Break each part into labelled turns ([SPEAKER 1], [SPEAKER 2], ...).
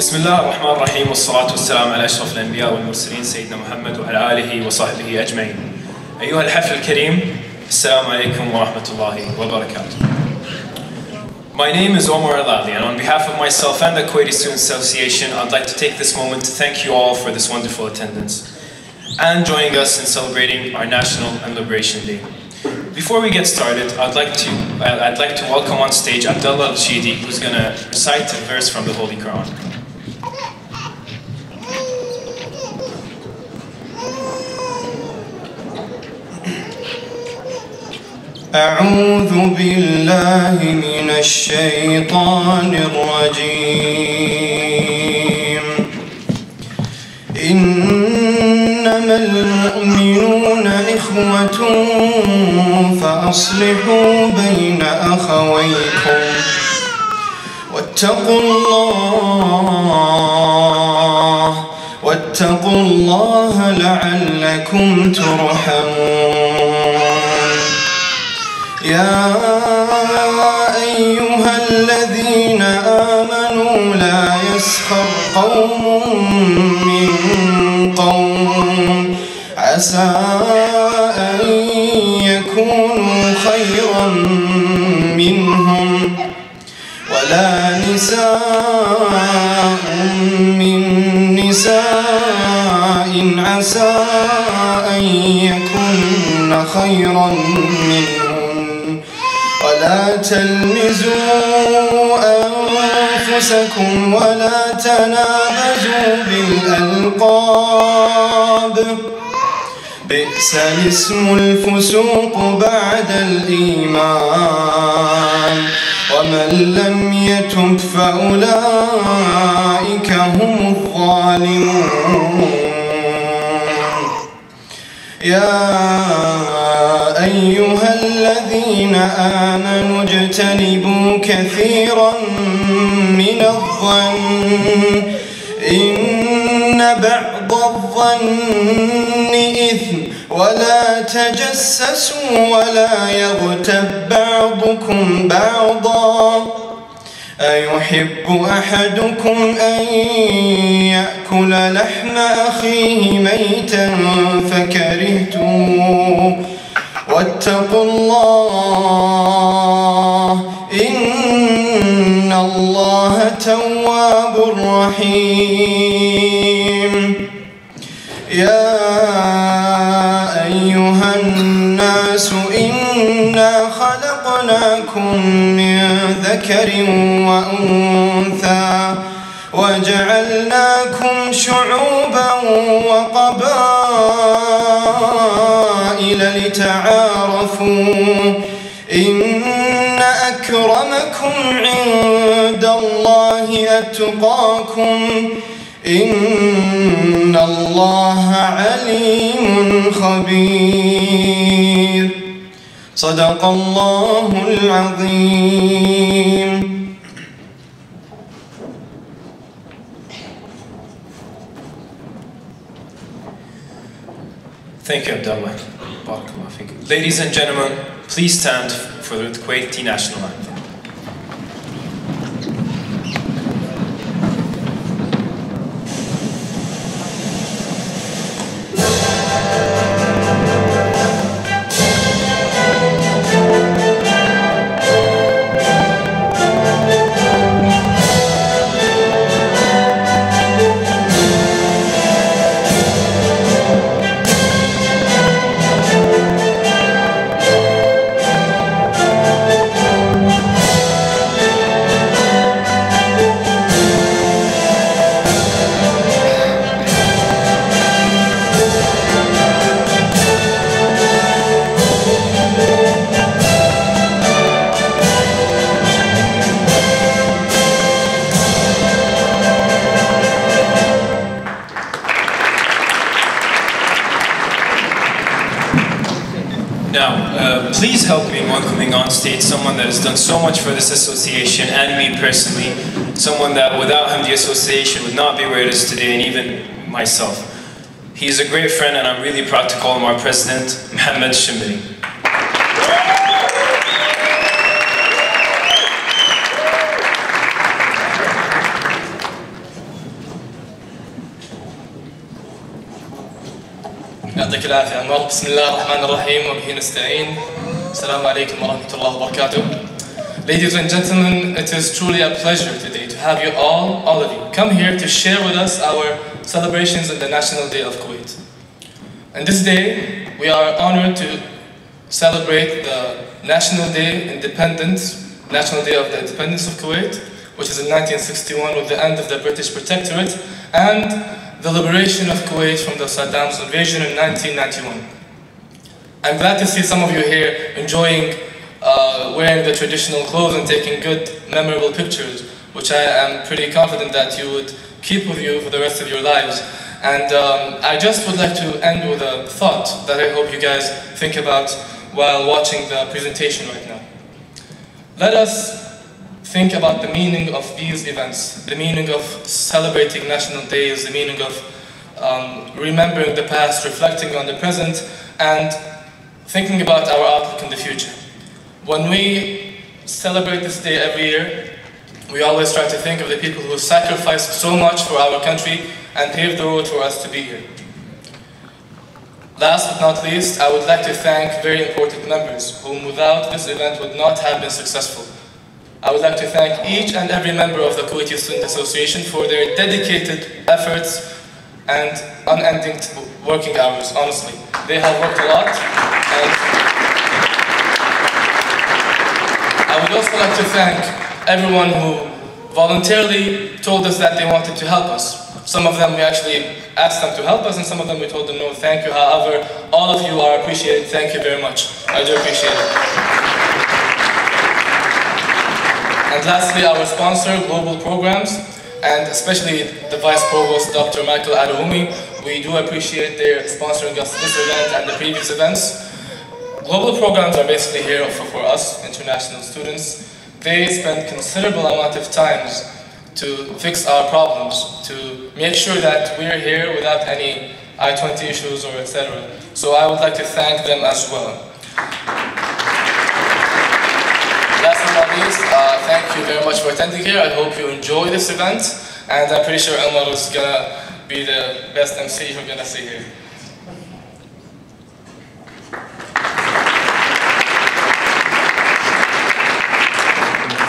[SPEAKER 1] بسم الله الرحمن الرحيم والصلاة والسلام على أشرف الأنبياء والمرسلين سيدنا محمد وعلى آله وصحبه أجمعين. أيها الحفل الكريم، السلام عليكم ورحمة الله وبركاته. My name is Omar Alali, and on behalf of myself and the Kuwaiti Student Association, I'd like to take this moment to thank you all for this wonderful attendance and joining us in celebrating our National and Liberation Day. Before we get started, I'd like to welcome on stage Abdullah Al-Shidi, who's going to recite a verse from the Holy Quran.
[SPEAKER 2] أعوذ بالله من الشيطان الرجيم. إنما المؤمنون إخوة فأصلحوا بين أخويكم واتقوا الله لعلكم ترحمون. يا أيها الذين آمنوا لا يسخر قوم من قوم عسى أن يكونوا خيرا منهم ولا نساء من نساء عسى أن يكون خيرا منهم ولا تلمزوا أنفسكم ولا تنابزوا بالألقاب بئس الاسم الفسوق بعد الإيمان ومن لم يتب فأولئك هم الظالمون. يا أيها الذين آمنوا اجتنبوا كثيرا من الظن إن بعض الظن إثم ولا تجسسوا ولا يغتب بعضكم بعضا أيحب أحدكم أن يأكل لحم أخيه ميتا فكرهتموه واتقوا الله إن الله تواب رحيم. يا أيها الناس إنا خلقناكم من ذكر وأنثى وجعلناكم شعوبا وقبائل لتعارفوا إن أكرمكم عند الله أتقاكم إن الله عليم خبير. صدق الله العظيم.
[SPEAKER 1] Thank you, Abdullah. Barakallah feek. Ladies and gentlemen, please stand for the Kuwaiti national anthem. Please help me in welcoming on stage someone that has done so much for this association and me personally, someone that without him the association would not be where it is today, and even myself. He is a great friend, and I'm really proud to call him our president, Mohammed Shimri.
[SPEAKER 3] يعطيك العافية عمر. بسم الله الرحمن الرحيم وبه نستعين. السلام عليكم ورحمة الله وبركاته. Ladies and gentlemen, it is truly a pleasure today to have you all of you, come here to share with us our celebrations on the National Day of Kuwait. On this day, we are honored to celebrate the National Day of the Independence of Kuwait, which is in 1961 with the end of the British Protectorate, and the liberation of Kuwait from the Saddam's invasion in 1991. I'm glad to see some of you here enjoying wearing the traditional clothes and taking good, memorable pictures, which I am pretty confident that you would keep with you for the rest of your lives. And I just would like to end with a thought that I hope you guys think about while watching the presentation right now. Let us think about the meaning of these events, the meaning of celebrating national days, the meaning of remembering the past, reflecting on the present, and thinking about our outlook in the future. When we celebrate this day every year, we always try to think of the people who sacrificed so much for our country and paved the road for us to be here. Last but not least, I would like to thank very important members whom without this event would not have been successful. I would like to thank each and every member of the Kuwaiti Student Association for their dedicated efforts and unending working hours, honestly. They have worked a lot. And I would also like to thank everyone who voluntarily told us that they wanted to help us. Some of them we actually asked them to help us, and some of them we told them no, thank you. However, all of you are appreciated. Thank you very much. I do appreciate it. And lastly, our sponsor, Global Programs, and especially the Vice Provost, Dr. Michael Aroumi. We do appreciate their sponsoring us this event and the previous events. Global Programs are basically here for us, international students. They spend considerable amount of time to fix our problems, to make sure that we're here without any I-20 issues or etc. So I would like to thank them as well. Last but not least, thank you very much for attending here. I hope you enjoy this event, and I'm pretty sure Omar is gonna be the best MC we're gonna see here.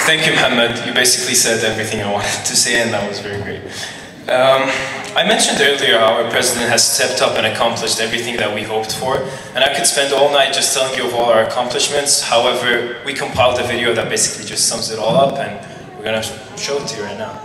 [SPEAKER 1] Thank you, Muhammad. You basically said everything I wanted to say, and that was very great. I mentioned earlier our president has stepped up and accomplished everything that we hoped for, and I could spend all night just telling you of all our accomplishments. However, we compiled a video that basically just sums it all up, and we're going to show it to you right now.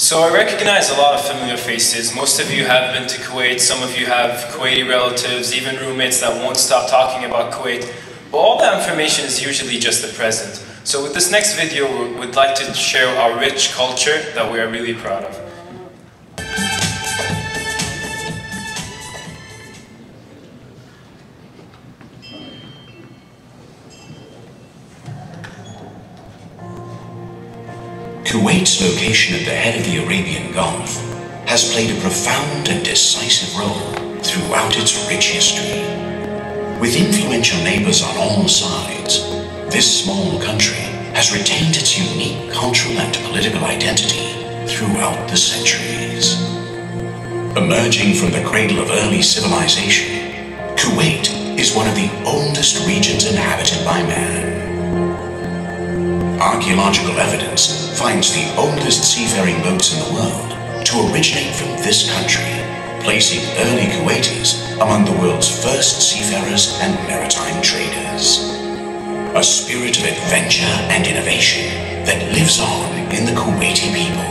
[SPEAKER 1] So I recognize a lot of familiar faces. Most of you have been to Kuwait, some of you have Kuwaiti relatives, even roommates that won't stop talking about Kuwait. But all that information is usually just the present. So with this next video, we'd like to share our rich culture that we are really proud of.
[SPEAKER 4] Kuwait's location at the head of the Arabian Gulf has played a profound and decisive role throughout its rich history. With influential neighbors on all sides, this small country has retained its unique cultural and political identity throughout the centuries. Emerging from the cradle of early civilization, Kuwait is one of the oldest regions inhabited by man. Archaeological evidence finds the oldest seafaring boats in the world to originate from this country, placing early Kuwaitis among the world's first seafarers and maritime traders. A spirit of adventure and innovation that lives on in the Kuwaiti people.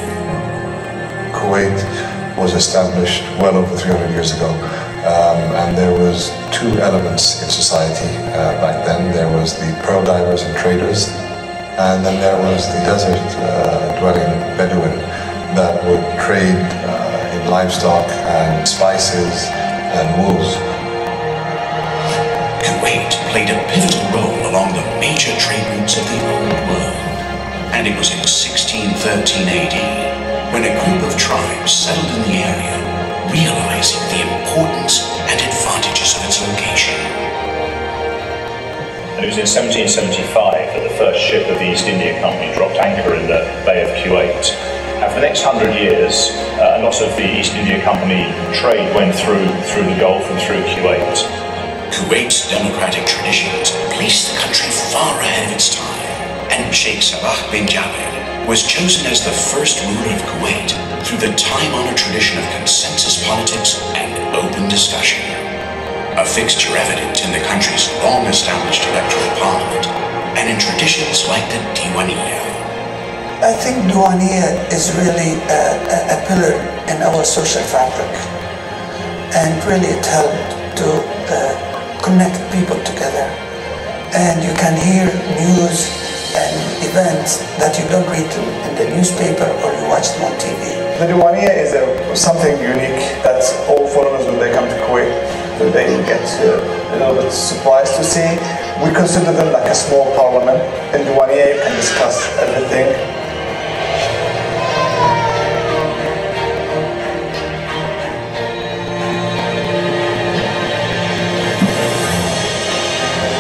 [SPEAKER 5] Kuwait was established well over 300 years ago, and there was two elements in society back then. There was the pearl divers and traders, and then there was the desert-dwelling Bedouin that would trade in livestock and spices and wools.
[SPEAKER 4] Kuwait played a pivotal role along the major trade routes of the Old World, and it was in 1613 AD when a group of tribes settled in the area, realizing the importance and advantages of its location.
[SPEAKER 6] And it was in 1775 that the first ship of the East India Company dropped anchor in the Bay of Kuwait. And for the next 100 years, a lot of the East India Company trade went through the Gulf and through Kuwait.
[SPEAKER 4] Kuwait's democratic traditions placed the country far ahead of its time, and Sheikh Salah bin Jaber was chosen as the first ruler of Kuwait through the time-honored tradition of consensus politics and open discussion. A fixture evident in the country's long-established electoral parliament and in traditions like the Diwaniyya.
[SPEAKER 7] I think Diwaniyya is really a pillar in our social fabric, and really it helped to connect people together. And you can hear news and events that you don't read in the newspaper or you watch them on TV.
[SPEAKER 8] The Diwaniyya is something unique that all foreigners, when they come to Kuwait, they get a little bit surprised to see. We consider them like a small parliament. In Diwaniyya you can discuss everything.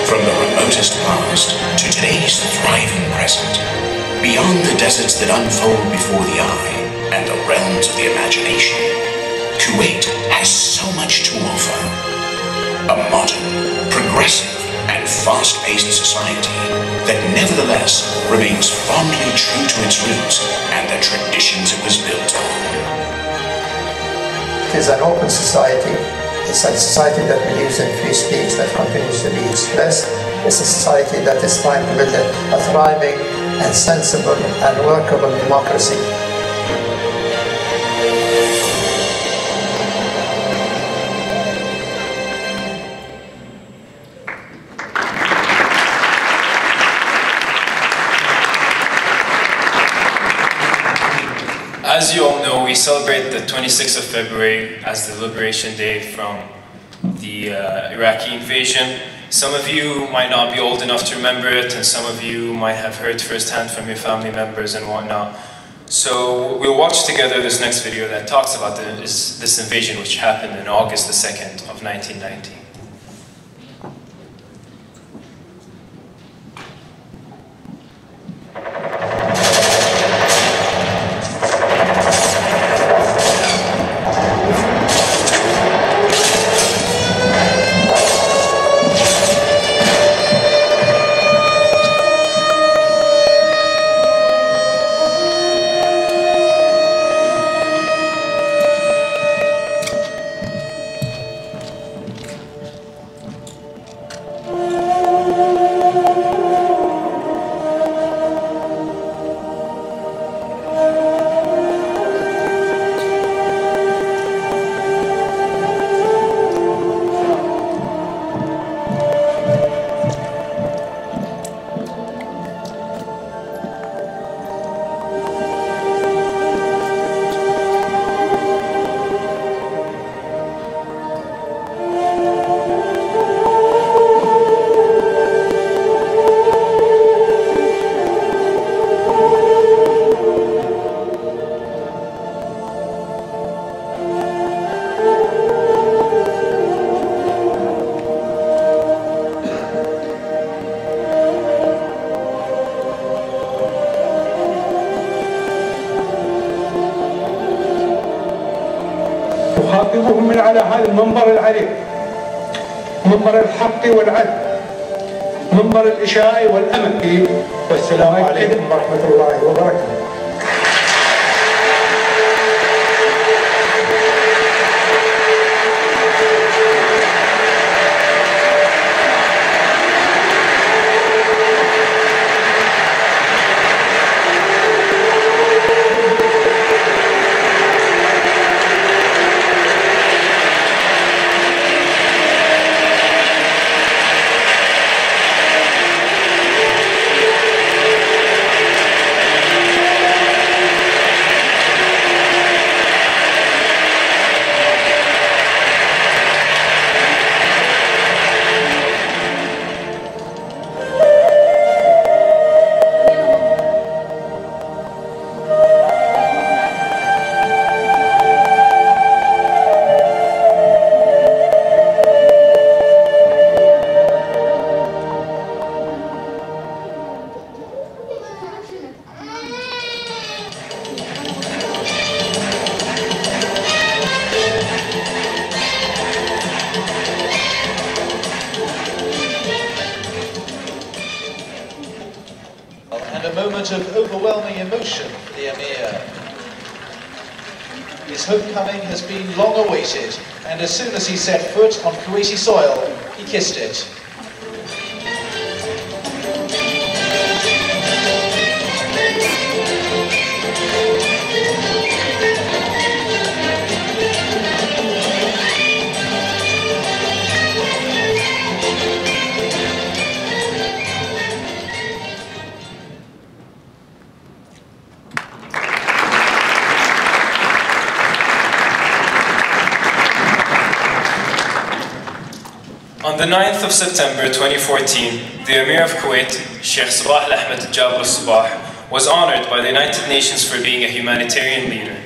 [SPEAKER 4] From the remotest past to today's thriving present, beyond the deserts that unfold before the eye and the realms of the imagination, Kuwait has so much to offer. A modern, progressive, and fast-paced society that nevertheless remains fondly true to its roots and the traditions it was built on.
[SPEAKER 9] It is an open society. It's a society that believes in free speech that continues to be expressed. It's a society that is trying to build a thriving and sensible and workable democracy.
[SPEAKER 1] As you all know, we celebrate the 26th of February as the Liberation Day from the Iraqi invasion. Some of you might not be old enough to remember it, and some of you might have heard firsthand from your family members and whatnot. So we'll watch together this next video that talks about this invasion, which happened on August the 2nd of 1990.
[SPEAKER 10] أخاطبهم من على هذا المنبر العريض، منبر الحق والعدل، منبر الإشاء والأمل. والسلام عليكم ورحمة الله وبركاته.
[SPEAKER 11] And a moment of overwhelming emotion for the Emir. His homecoming has been long awaited, and as soon as he set foot on Kuwaiti soil, he kissed it.
[SPEAKER 1] On the 9th of September 2014, the Emir of Kuwait, Sheikh Sabah Al-Ahmed Jabr al-Sabah, was honored by the United Nations for being a humanitarian leader.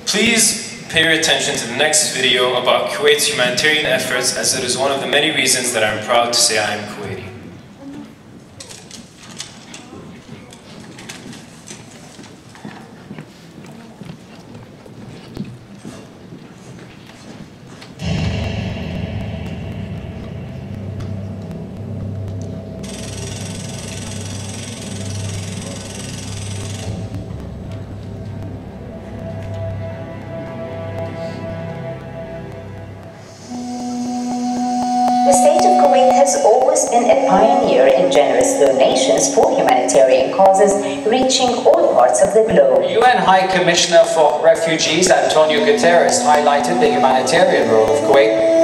[SPEAKER 1] Please pay your attention to the next video about Kuwait's humanitarian efforts, as it is one of the many reasons that I'm proud to say I am Kuwaiti.
[SPEAKER 12] The state of Kuwait has always been a pioneer in generous donations for humanitarian causes, reaching all parts of the globe.
[SPEAKER 13] UN High Commissioner for Refugees Antonio Guterres highlighted the humanitarian role of Kuwait.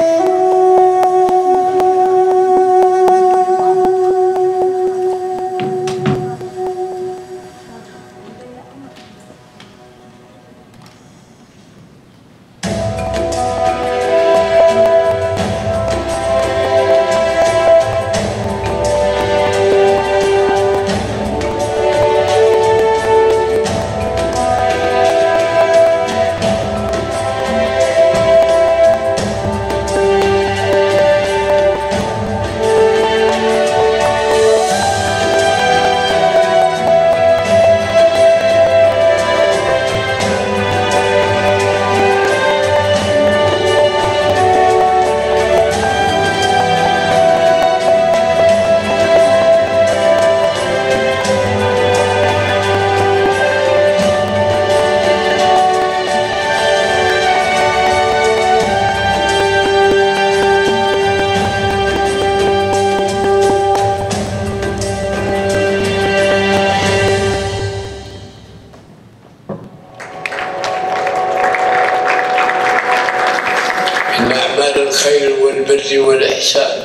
[SPEAKER 14] الخير والبر والإحسان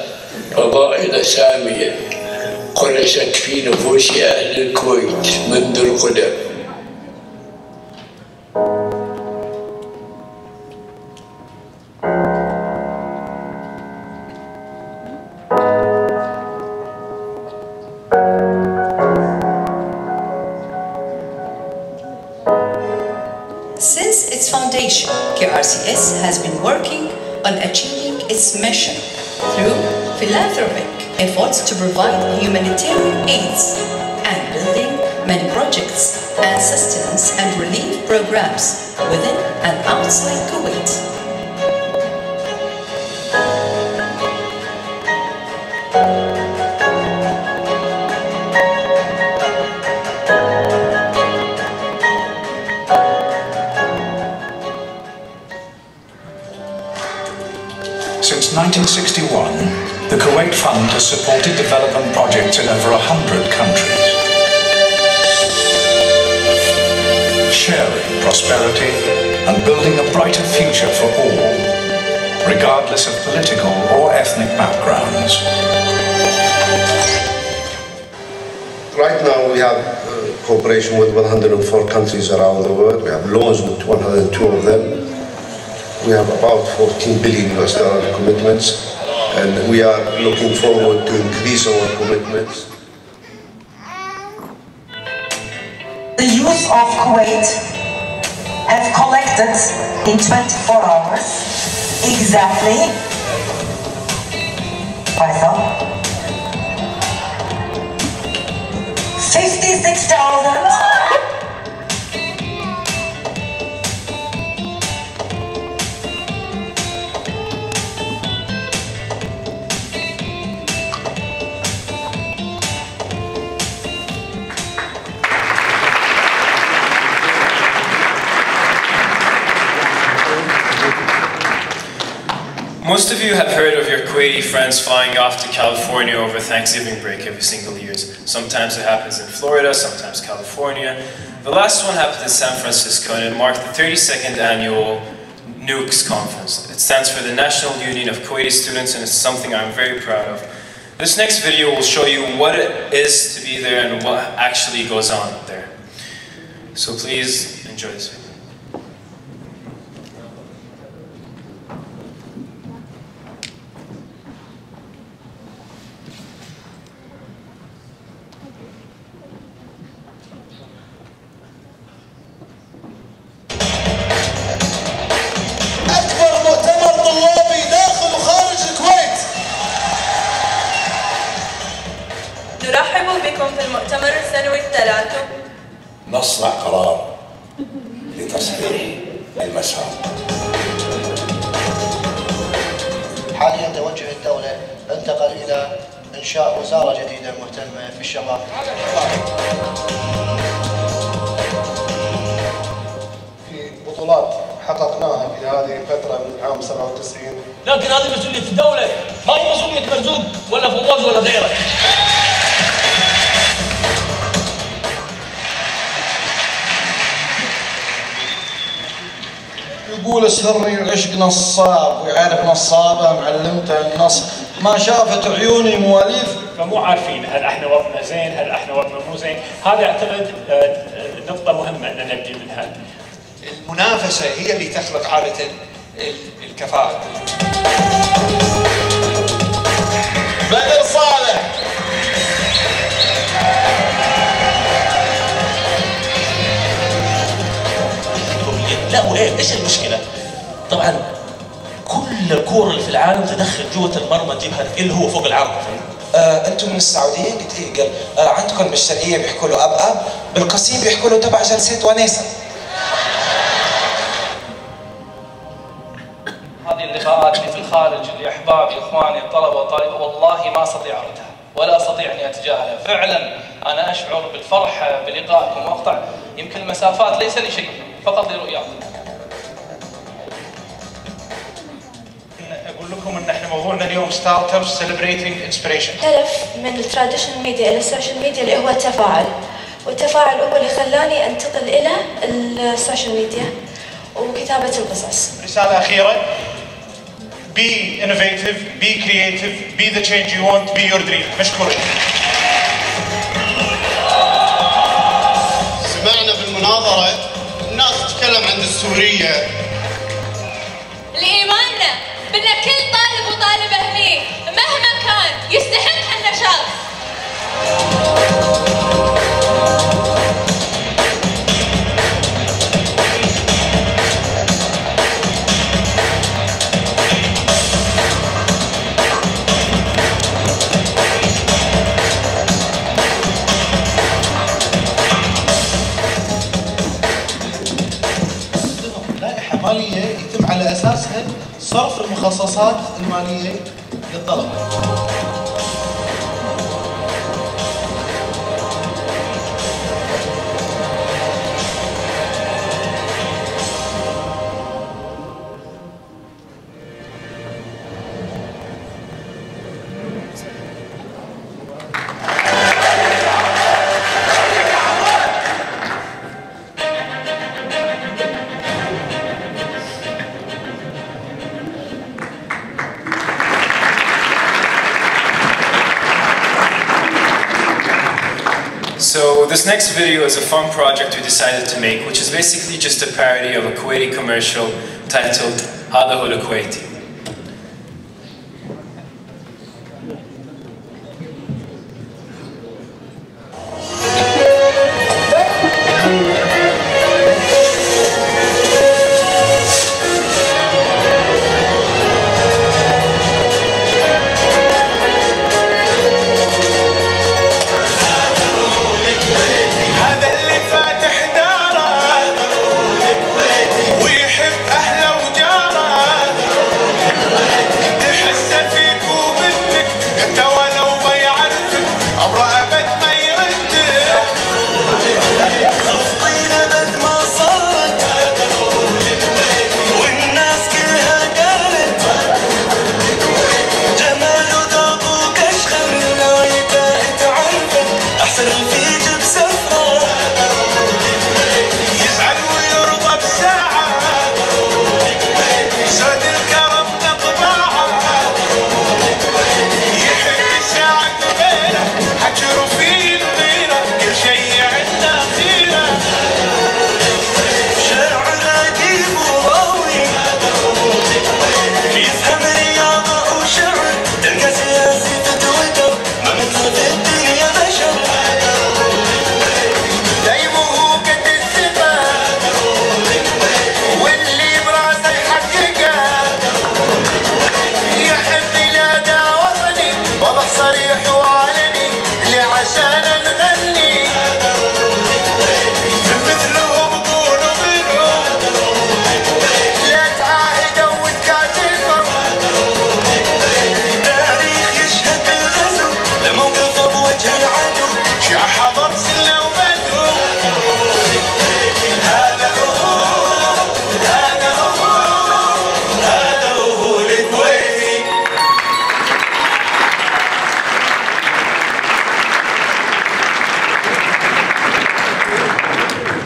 [SPEAKER 14] فضائل سامية قرست في نفوس أهل الكويت منذ القدم.
[SPEAKER 15] since its foundation, KRCS has been working on achieving its mission through philanthropic efforts to provide humanitarian aids and building many projects and sustenance and relief programs within and outside Kuwait.
[SPEAKER 4] Since 1961, the Kuwait Fund has supported development projects in over 100 countries. Sharing prosperity and building a brighter future for all, regardless of political or ethnic backgrounds.
[SPEAKER 16] Right now we have cooperation with 104 countries around the world. We have loans with 102 of them. We have about $14 billion commitments, and we are looking forward to increase our commitments.
[SPEAKER 17] The youth of Kuwait have collected in 24 hours exactly 56,000
[SPEAKER 1] Most of you have heard of your Kuwaiti friends flying off to California over Thanksgiving break every single year. Sometimes it happens in Florida, sometimes California. The last one happened in San Francisco, and it marked the 32nd annual NUKES conference. It stands for the National Union of Kuwaiti Students, and it's something I'm very proud of. This next video will show you what it is to be there and what actually goes on there. So please enjoy this video.
[SPEAKER 18] نرحب بكم في المؤتمر السنوي الثالث.
[SPEAKER 19] نصنع قرار لتصحيح المسار.
[SPEAKER 20] حاليا توجه الدولة انتقل إلى إنشاء وزارة جديدة مهتمة في الشباب.
[SPEAKER 21] في بطولات حققناها في هذه الفترة من عام 97.
[SPEAKER 22] لكن هذه مسؤولية الدولة، ما هي مسؤولية مرزوق ولا فواز ولا غيره.
[SPEAKER 21] يقول سري العشق نصاب ويعرف نصابه معلمته النص، ما شافت عيوني مواليف.
[SPEAKER 23] فمو عارفين هل احنا وضعنا زين، هل احنا وضعنا مو زين، هذا اعتقد نقطة مهمة ان نبدي منها.
[SPEAKER 11] المنافسة هي اللي تخلق عادة الكفاءة.
[SPEAKER 21] بدر صالح.
[SPEAKER 22] لا وايه ايش المشكله؟ طبعا كل الكوره اللي في العالم تدخل جوه المرمى تجيبها اللي هو فوق العرض.
[SPEAKER 24] انتم من السعوديه؟ قلت ايه؟ قال عندكم بالشرقيه بيحكوا له اب، بالقصيم بيحكوا له تبع جلسه ونيسه.
[SPEAKER 3] هذه اللقاءات اللي في الخارج اللي احبابي اخواني الطلبه والطالبات والله ما استطيع اردها ولا استطيع اني اتجاهلها، فعلا انا اشعر بالفرحه بلقائكم واقطع يمكن المسافات ليس لي شيء فقط لرؤياكم.
[SPEAKER 11] اقول لكم ان احنا موضوعنا اليوم ستارت ابس سيلبريتنج انسبيريشن.
[SPEAKER 18] هدف من التراديشنال ميديا الى السوشيال ميديا اللي هو التفاعل، والتفاعل هو اللي خلاني انتقل الى السوشيال ميديا وكتابه القصص.
[SPEAKER 11] رساله اخيره: be innovative, be creative, be the change you want, be your dream. مشكورين.
[SPEAKER 25] سمعنا بالمناظرة الناس تتكلم عن السورية.
[SPEAKER 18] لإيماننا بأن كل طالب وطالبة هني مهما كان يستحق النشاط.
[SPEAKER 2] أساسها صرف المخصصات المالية للطلبة.
[SPEAKER 1] So this next video is a fun project we decided to make, which is basically just a parody of a Kuwaiti commercial titled هذا هو الكويتي.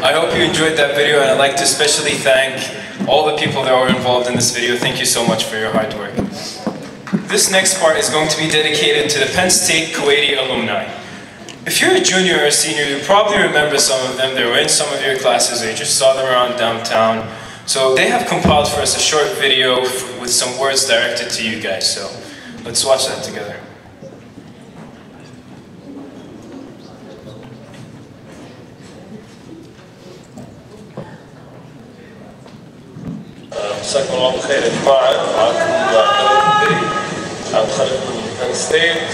[SPEAKER 1] I hope you enjoyed that video, and I'd like to especially thank all the people that were involved in this video. Thank you so much for your hard work. This next part is going to be dedicated to the Penn State Kuwaiti alumni. If you're a junior or a senior, you probably remember some of them. They were in some of your classes, or you just saw them around downtown. So they have compiled for us a short video with some words directed to you guys. So let's watch that together.
[SPEAKER 5] مساكم الله بالخير يا جماعة. معكم عبد الدري، عم تخرج من Penn State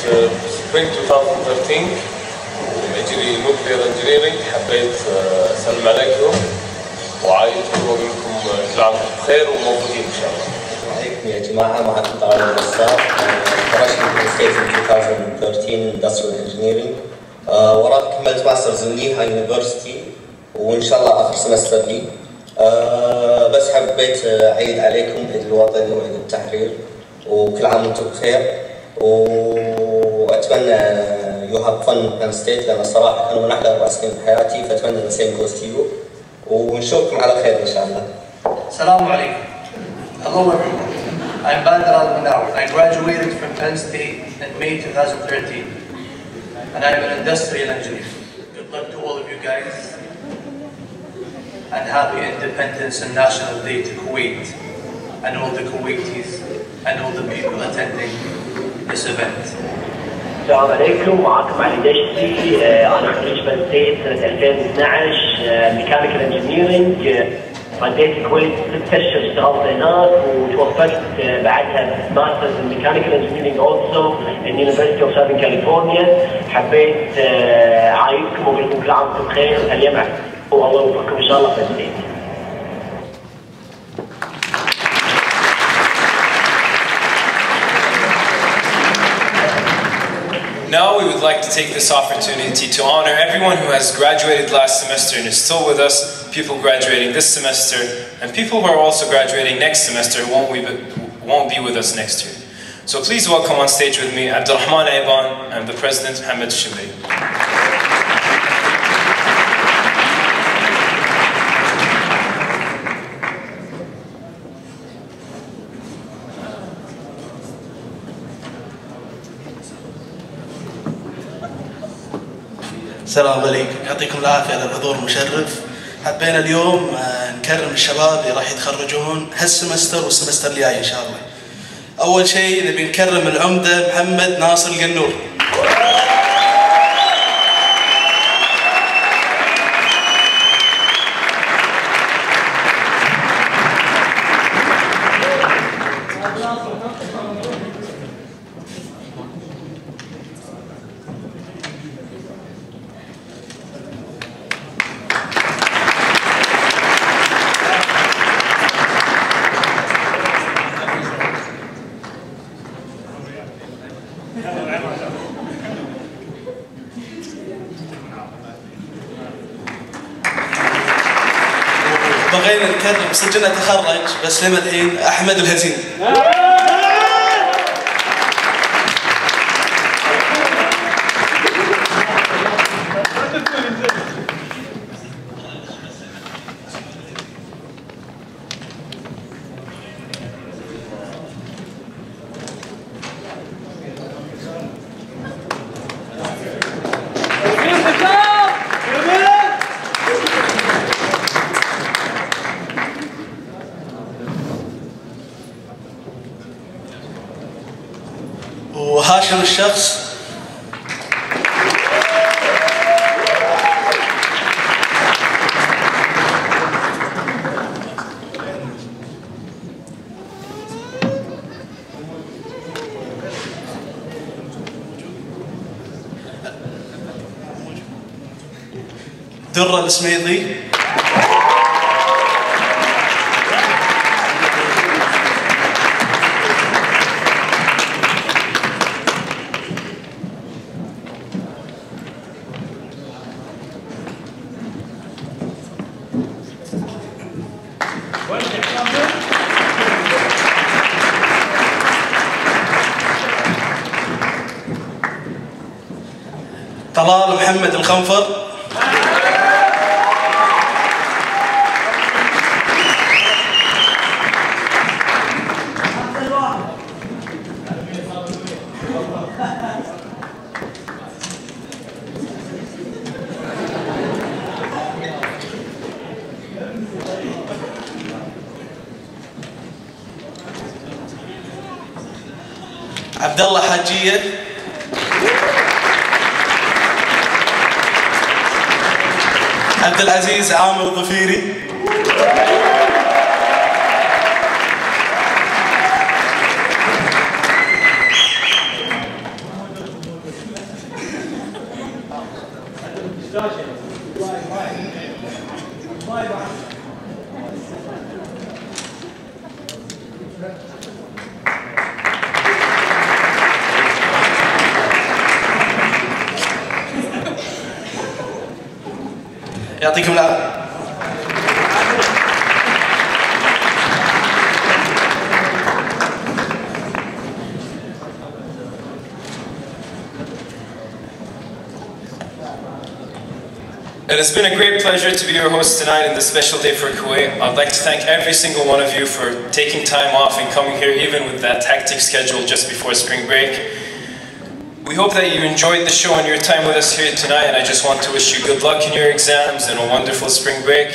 [SPEAKER 5] Spring 2013 مجري Nuclear Engineering. حبيت أسلم عليكم وعايزكم وأقول لكم كل عام وأنتم بخير وموجودين إن شاء الله.
[SPEAKER 6] السلام عليكم يا جماعة، معكم طارق النصار. تخرجت من Penn State in 2013 Industrial Engineering. وراك كملت ماسترز من ليها University وإن شاء الله آخر سمستر لي. بس حبيت أعيد عليكم عيد الوطني وعيد التحرير وكل عام وانتم بخير، وأتمنى you have fun in Penn State لأن الصراحة كانوا من أحلى 4 سنين بحياتي، فأتمنى the same goes to you ونشوفكم على خير إن شاء الله.
[SPEAKER 7] السلام عليكم. Hello everyone. I'm Badr Al-Manawi. I graduated from Penn State in May 2013 and I'm an industrial engineer. Good luck to all of you guys. And happy Independence and National Day to Kuwait and all the Kuwaitis and all the people attending this event.
[SPEAKER 8] السلام عليكم، معكم علي دشتي. أنا خريج بن ستيت سنة 2012 ميكانيكال انجينيرنج. رديت الكويت 6 أشهر اشتغلت هناك وتوفقت بعدها ماسترز ان ميكانيكال انجينيرنج اولسو ان يونيفرستي اوف ساذرن كاليفورنيا. حبيت اعايدكم واقول لكم كل عام وانتم بخير هاليوم والله يوفقكم ان شاء الله في السنين.
[SPEAKER 1] would like to take this opportunity to honor everyone who has graduated last semester and is still with us, people graduating this semester, and people who are also graduating next semester who won't be with us next year. So please welcome on stage with me Abdurrahman Ayban and the President Mohammed Shimri.
[SPEAKER 9] السلام عليكم، يعطيكم العافية على الحضور المشرف. حبينا اليوم نكرم الشباب اللي راح يتخرجون هالسمستر والسمستر الجاي إن شاء الله. أول شيء نبي نكرم العمدة محمد ناصر القنور. بغينا نكرم سجلنا تخرج بس لما الحين أحمد الهزيم. وهاشم الشخص. درة السميضي. طلال محمد الخنفر. عبد الله حاجية. عبد العزيز عامر الظفيري. يعطيكم العافية.
[SPEAKER 1] It has been a great pleasure to be your host tonight in this special day for Kuwait. I'd like to thank every single one of you for taking time off and coming here even with that hectic schedule just before spring break. We hope that you enjoyed the show and your time with us here tonight, and I just want to wish you good luck in your exams and a wonderful spring break.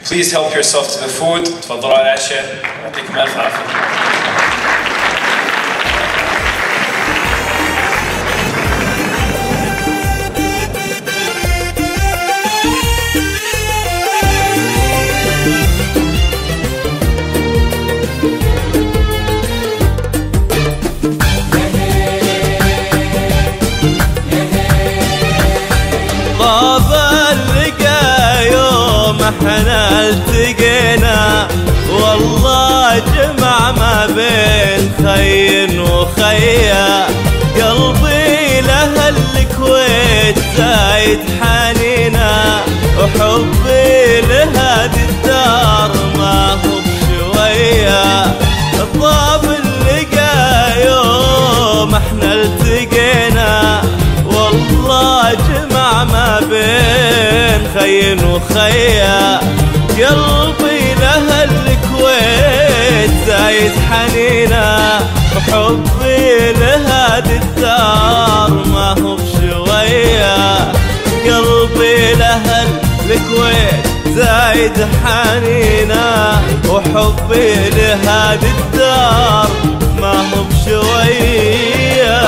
[SPEAKER 1] Please help yourself to the food. تفضلوا على العشاء. يعطيكم ألف عافية.
[SPEAKER 10] احنا التقينا والله جمع ما بين خي وخيا قلبي لأهل الكويت زايد حنينا وحبي لهذه الدار ما هو بشوية. الطاب اللقى يوم احنا التقينا والله جمع ما بين خي وخيا. قلبي لها الكويت زايد حنينا وحبي لهذه الدار ما هو بشوية. قلبي لها الكويت زايد حنينا وحبي لهذه الدار ما هو بشوية.